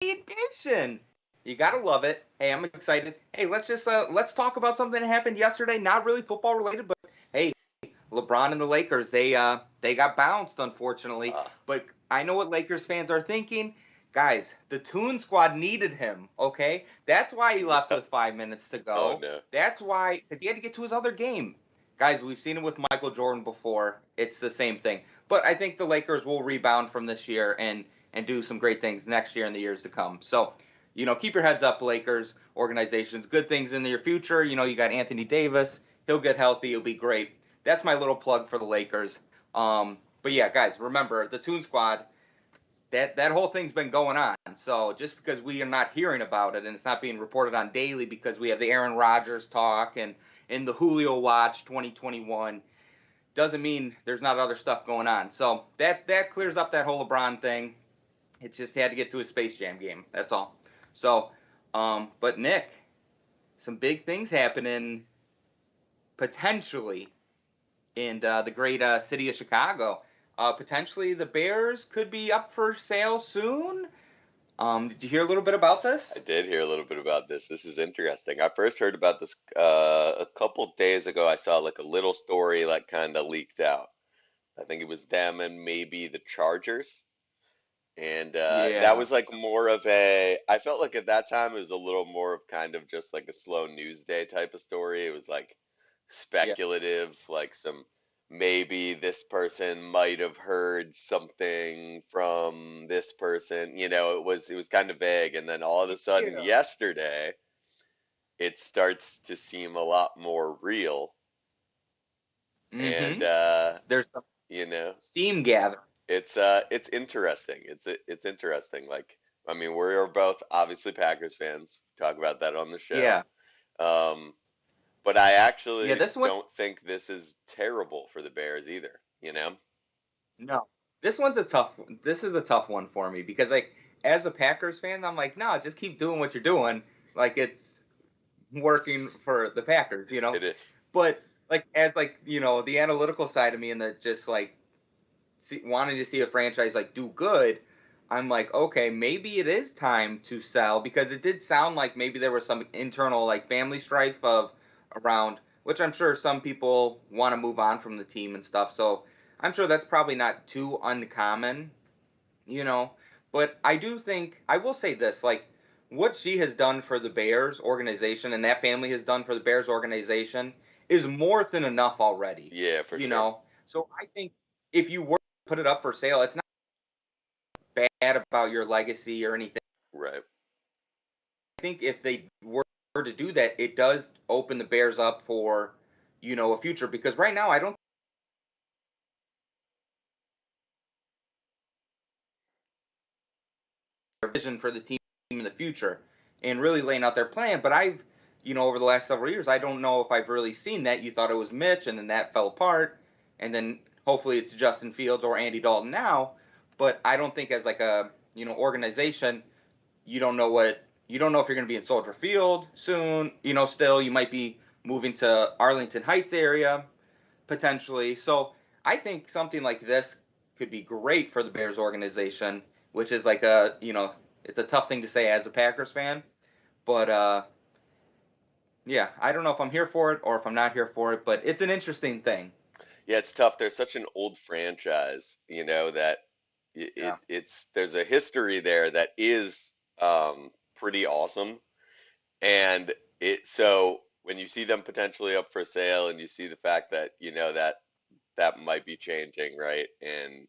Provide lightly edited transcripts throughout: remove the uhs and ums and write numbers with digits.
edition. You gotta love it. Hey, I'm excited. Hey, let's talk about something that happened yesterday. Not really football related, but hey, LeBron and the Lakers, they got bounced, unfortunately. Uh, But I know what Lakers fans are thinking. Guys, the Toon Squad needed him, okay? That's why he left no. with 5 minutes to Oh go. no. That's why, because he had to get to his other game. Guys, we've seen it with Michael Jordan before. It's the same thing. But I think the Lakers will rebound from this year and do some great things next year and the years to come. So, keep your heads up, Lakers organizations. Good things in your future. You got Anthony Davis. He'll get healthy. He'll be great. That's my little plug for the Lakers. But yeah, guys, remember the Toon Squad. That whole thing's been going on. So just because we are not hearing about it and it's not being reported on daily because we have the Aaron Rodgers talk and the Julio Watch 2021 doesn't mean there's not other stuff going on. So that clears up that whole LeBron thing. It just had to get to a Space Jam game. That's all. So, but Nick, some big things happening potentially in the great city of Chicago. Potentially, the Bears could be up for sale soon. Did you hear a little bit about I this? did hear a little bit about this. This is interesting. I first heard about this a couple days ago. I saw like a little story like kind of leaked out. I think it was them and maybe the Chargers. And that Yeah, was like more of a, I felt like at that time it was a little more of kind of just like a slow news day type of story. It was like yeah, speculative, like some maybe this person might have heard something from this person. It was kind of vague. And then all of a sudden yeah. yesterday, it starts to seem a lot more real. And Mm-hmm. There's some you know, steam gather. it's interesting. It's interesting. Like, I mean, we're both obviously Packers fans. Talk about that on the show. Yeah, Um, but I yeah. actually This one, don't think this is terrible for the Bears either, you know? no. This one's a tough. This is a tough one for me because like as a Packers fan, I'm like, no, just keep doing what you're doing. Like it's working for the Packers. It is. But like as like the analytical side of me and the just like wanting to see a franchise like do good, I'm like, okay, maybe it is time to sell because it did sound like maybe there was some internal like family strife of around, which I'm sure some people want to move on from the team and stuff. So I'm sure that's probably not too uncommon, you know. But I do think I will say this, like what she has done for the Bears organization and that family has done for the Bears organization is more than enough already, Yeah, for you sure. know. So I think if you were to put it up for sale, it's not bad about your legacy or anything. Right. I think if they were to do that, it does open the Bears up for, a future because right now I don't have a vision for the team in the future and really laying out their plan. But over the last several years, I don't know if I've really seen that. You thought it was Mitch, and then that fell apart, and then hopefully it's Justin Fields or Andy Dalton now. But I don't think as like a organization, you don't know if you're going to be in Soldier Field soon. Still you might be moving to Arlington Heights area potentially. So I think something like this could be great for the Bears organization, which is like it's a tough thing to say as a Packers fan, but yeah, I don't know if I'm here for it or if I'm not here for it, but it's an interesting thing. Yeah, it's tough. There's such an old franchise, that Yeah. it's there's a history there that is pretty awesome. And so when you see them potentially up for sale and you see the fact that, that might be changing, right? And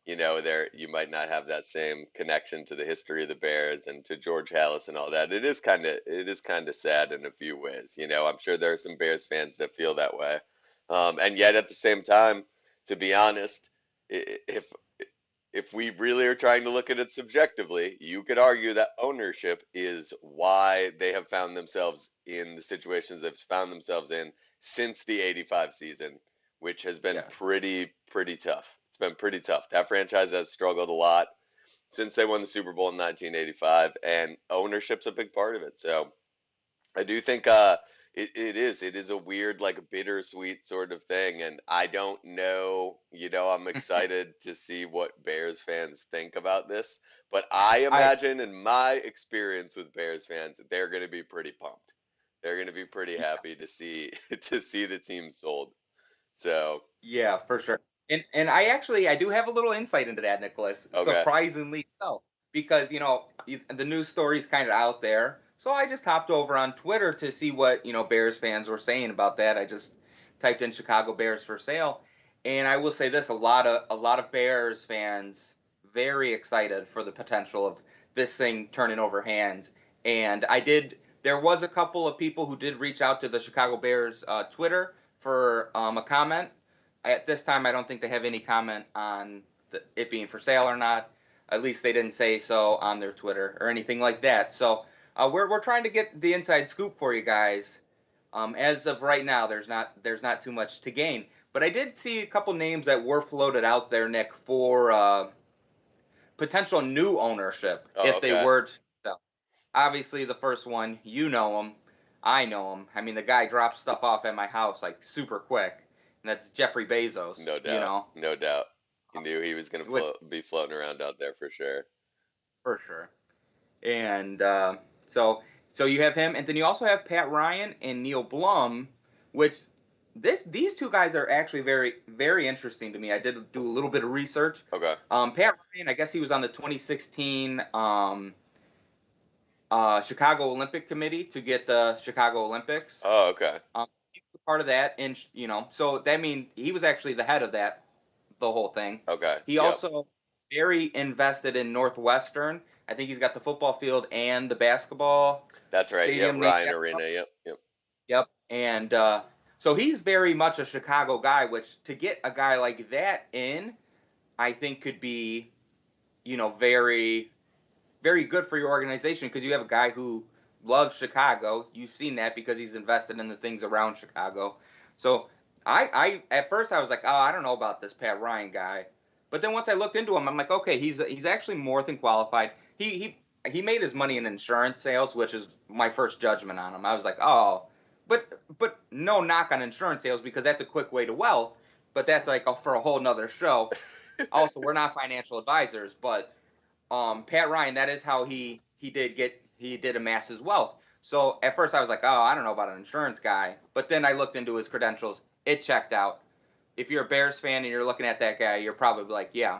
there you might not have that same connection to the history of the Bears and to George Halas and all that. It is kind of sad in a few ways. I'm sure there are some Bears fans that feel that way. And yet at the same time, to be honest, if we really are trying to look at it subjectively, you could argue that ownership is why they have found themselves in the situations they've found themselves in since the 85 season, which has been Yes. pretty tough. It's been pretty tough. That franchise has struggled a lot since they won the Super Bowl in 1985, and ownership's a big part of it. So I do think It is a weird, like bittersweet sort of thing, and I don't know, I'm excited to see what Bears fans think about this, but I I imagine in my experience with Bears fans, they're going to be pretty pumped. They're going to be pretty happy to see to see the team sold. So, Yeah, for sure. And I do have a little insight into that, Nicholas. okay. Surprisingly so, because the news story's kind of out there. So I just hopped over on Twitter to see what Bears fans were saying about that. I just typed in Chicago Bears for sale, and I will say this: a lot of Bears fans very excited for the potential of this thing turning over hands. And I did. There was a couple of people who did reach out to the Chicago Bears Twitter for a comment. At this time, I don't think they have any comment on it being for sale or not. At least they didn't say so on their Twitter or anything like that. So we're trying to get the inside scoop for you guys. As of right now, there's not too much to gain. But I did see a couple names that were floated out there, Nick, for potential new ownership Oh, if they okay. were to sell. Obviously, the first one, you know him, I know him. I mean, the guy drops stuff off at my house like super quick, and that's Jeffrey Bezos. No doubt. No doubt. You knew he was going to Which be floating around out there for sure. for sure. And so you have him, and then you also have Pat Ryan and Neil Blum, which these two guys are actually very very interesting to me. I did do a little bit of research. Okay. Pat Ryan, I guess he was on the 2016 Chicago Olympic Committee to get the Chicago Olympics. Oh, okay. He was a part of that, and so that means he was actually the head of that, the whole thing. Okay. He Yep. also very invested in Northwestern. I think he's got the football field and the basketball That's right. Yep. stadium named Ryan after him. Arena. Yep. Yep. Yep, and so he's very much a Chicago guy. Which to get a guy like that in, I think could be, very very good for your organization because you have a guy who loves Chicago. You've seen that because he's invested in the things around Chicago. So I at first I was like, oh, I don't know about this Pat Ryan guy, but then once I looked into him, I'm like, okay, he's actually more than qualified. He made his money in insurance sales, which is my first judgment on him. I was like, oh, but no knock on insurance sales because that's a quick way to wealth. But that's like for a whole nother show. Also, we're not financial advisors, but Pat Ryan, that is how he did amass his wealth. So at first I was like, oh, I don't know about an insurance guy, but then I looked into his credentials. It checked out. If you're a Bears fan and you're looking at that guy, you're probably like, yeah,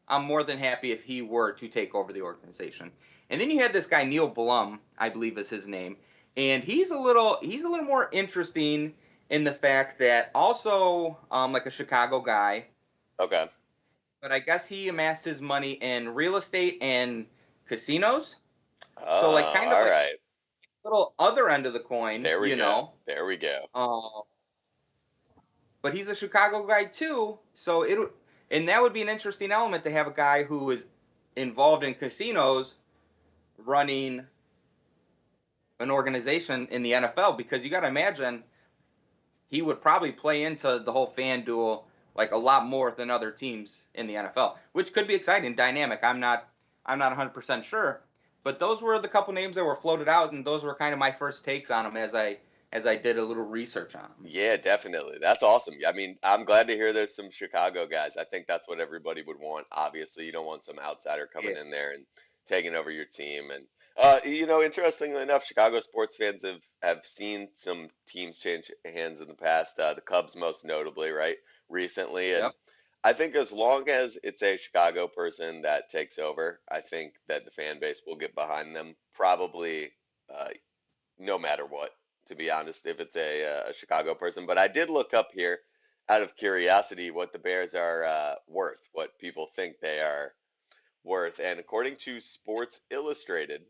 I'm more than happy if he were to take over the organization. And then you had this guy Neil Blum, I believe is his name, and he's a little more interesting in the fact that also like a Chicago guy, Okay. but I guess he amassed his money in real estate and casinos. So like Oh, kind of all like right. a little other end of the coin, There we go. There we go. Uh, but he's a Chicago guy too. So and that would be an interesting element to have a guy who is involved in casinos running an organization in the NFL because you got to imagine he would probably play into the whole fan duel like a lot more than other teams in the NFL, which could be exciting, dynamic. I'm not 100% sure, but those were the couple names that were floated out, and those were kind of my first takes on them as I did a little research on them. Yeah, definitely. That's awesome. I mean, I'm glad to hear there's some Chicago guys. I think that's what everybody would want. Obviously, you don't want some outsider Yeah. coming in there and taking over your team. And interestingly enough, Chicago sports fans have seen some teams change hands in the past. The Cubs, most notably, right, recently. And Yep. I think as long as it's a Chicago person that takes over, I think that the fan base will get behind them. Probably, uh, no matter what, to be honest, if it's a Chicago person. But I did look up here out of curiosity what the Bears are worth, what people think they are worth. And according to Sports Illustrated,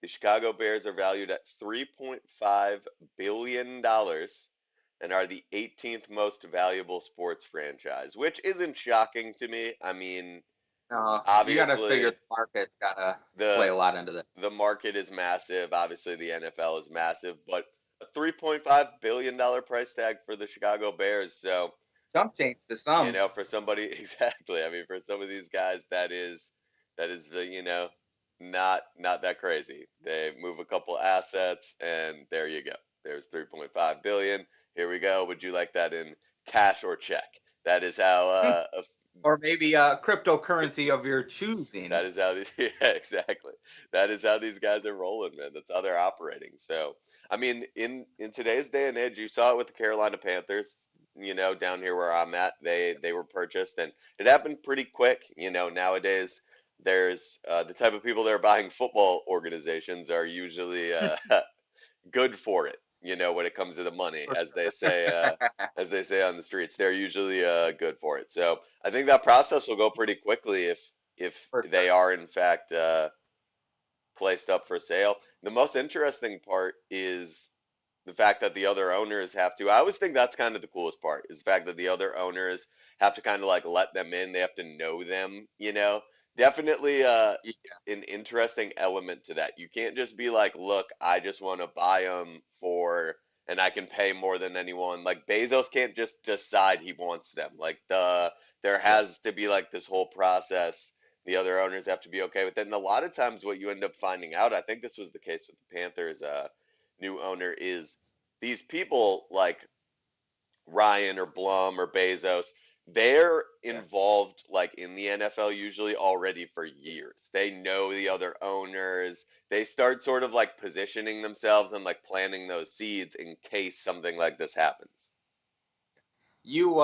the Chicago Bears are valued at $3.5 billion dollars and are the 18th most valuable sports franchise, which isn't shocking to me. I mean, You got to figure obviously, the market's got to play the a lot into that. the market is massive. Obviously, the NFL is massive, but a $3.5 billion price tag for the Chicago Bears. So, Some change to some. for somebody exactly. I mean, for some of these guys, that is not that crazy. They move a couple assets, and there you go. There's 3.5 billion. Here we go. Would you like that in cash or check? That is how Or maybe cryptocurrency of your choosing. that is how these, yeah, exactly. That is how these guys are rolling, man. That's how they're operating. So, I mean, in today's day and age, you saw it with the Carolina Panthers. Down here where I'm at, they were purchased, and it happened pretty quick. Nowadays there's the type of people that are buying football organizations are usually good for it. When it comes to the money, For as they sure. say, on the streets, they're usually good for it. So I think that process will go pretty quickly if For they sure. are in fact placed up for sale. The most interesting part is the fact that the other owners have to. I always think that's kind of the coolest part is the fact that the other owners have to kind of like let them in. They have to know them. Definitely Yeah. an interesting element to that. You can't just be like, look, I just want to buy them and I can pay more than anyone. Like Bezos can't just decide he wants them. Like there Yeah. has to be like this whole process. The other owners have to be okay with it. And a lot of times what you end up finding out, I think this was the case with the Panthers new owner, is these people like Ryan or Blum or Bezos, they're Yeah. involved like in the NFL usually already for years. They know the other owners. They start sort of like positioning themselves and like planting those seeds in case something like this happens. You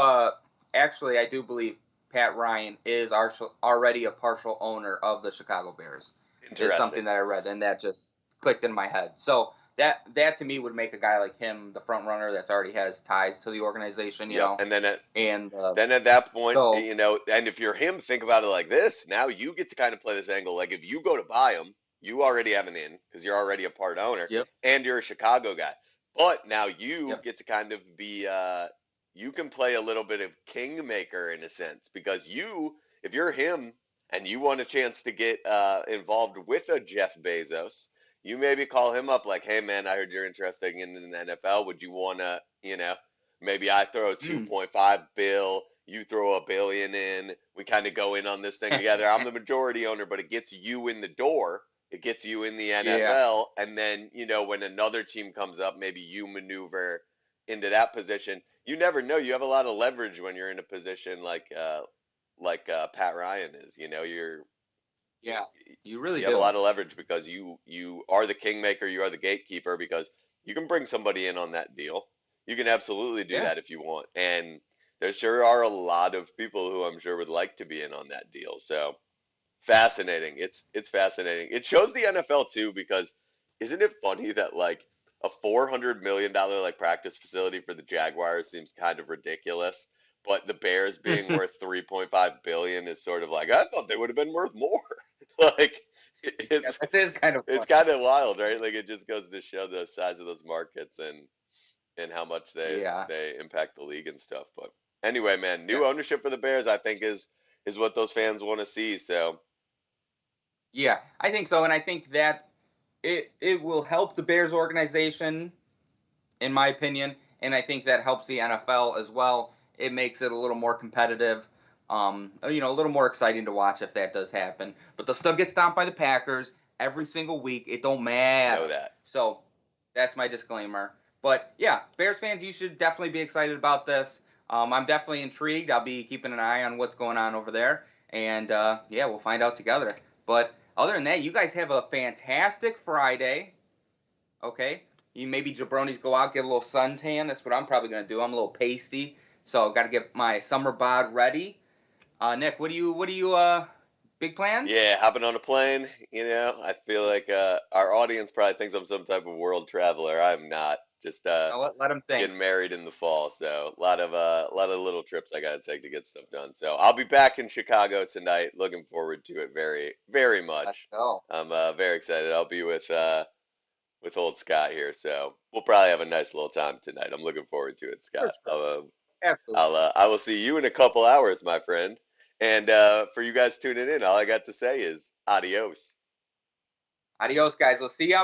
actually, I do believe Pat Ryan is already a partial owner of the Chicago Bears. Is Interesting. something that I read, and that just clicked in my head. So that to me would make a guy like him the front runner that's already has ties to the organization, Yep. And and then at that point, so and if you're him, think about it like this. Now you get to kind of play this angle. Like if you go to buy him, you already have an in because you're already a part owner yep, and you're a Chicago guy. But now you yep, get to kind of be, you can play a little bit of kingmaker in a sense because if you're him and you want a chance to get involved with a Jeff Bezos, you maybe call him up like, hey man, I heard you're interested in the NFL. Would you want to, maybe I throw mm. 2.5 bill, you throw a billion in. We kind of go in on this thing together. I'm the majority owner, but it gets you in the door. It gets you in the Yeah, NFL, and then when another team comes up, maybe you maneuver into that position. You never know. You have a lot of leverage when you're in a position like Pat Ryan is. yeah, you really you have a do. lot of leverage because you are the kingmaker, you are the gatekeeper because you can bring somebody in on that deal. You can absolutely do Yeah, that if you want. And there sure are a lot of people who I'm sure would like to be in on that deal. So fascinating. It's fascinating. It shows the NFL too because isn't it funny that like a $400 million like practice facility for the Jaguars seems kind of ridiculous, but the Bears being worth 3.5 billion is sort of like I thought they would have been worth more. Like yeah, it's that is kind of it's funny. kind of wild, right? Like it just goes to show the size of those markets and how much Yeah, they impact the league and stuff. But anyway, man, yeah, new ownership for the Bears I think is what those fans want to see. So yeah. I think so, and I think that it will help the Bears organization in my opinion, and I think that helps the NFL as well. It makes it a little more competitive, a little more exciting to watch if that does happen. But they'll still get stomped by the Packers every single week. It don't know matter. that. So that's my disclaimer. But yeah, Bears fans, you should definitely be excited about this. I'm definitely intrigued. I'll be keeping an eye on what's going on over there, and yeah, we'll find out together. But other than that, you guys have a fantastic Friday. Okay. You maybe jabronis go out, get a little suntan. That's what I'm probably gonna do. I'm a little pasty, so got to get my summer bod ready. Nick, what do you big plans? Yeah, hopping on a plane, I feel like our audience probably thinks I'm some type of world traveler. I'm not. Just I'll let them think. getting married in the fall, so a lot of little trips I gotta take to get stuff done. So I'll be back in Chicago tonight. Looking forward to it very, very Let's much. go. I'm very excited. I'll be with old Scott here, so we'll probably have a nice little time tonight. I'm looking forward to it, For Scott. sure. Absolutely. I will see you in a couple hours, my friend. And for you guys tuning in, all I got to say is adios. Adios, guys. We'll see you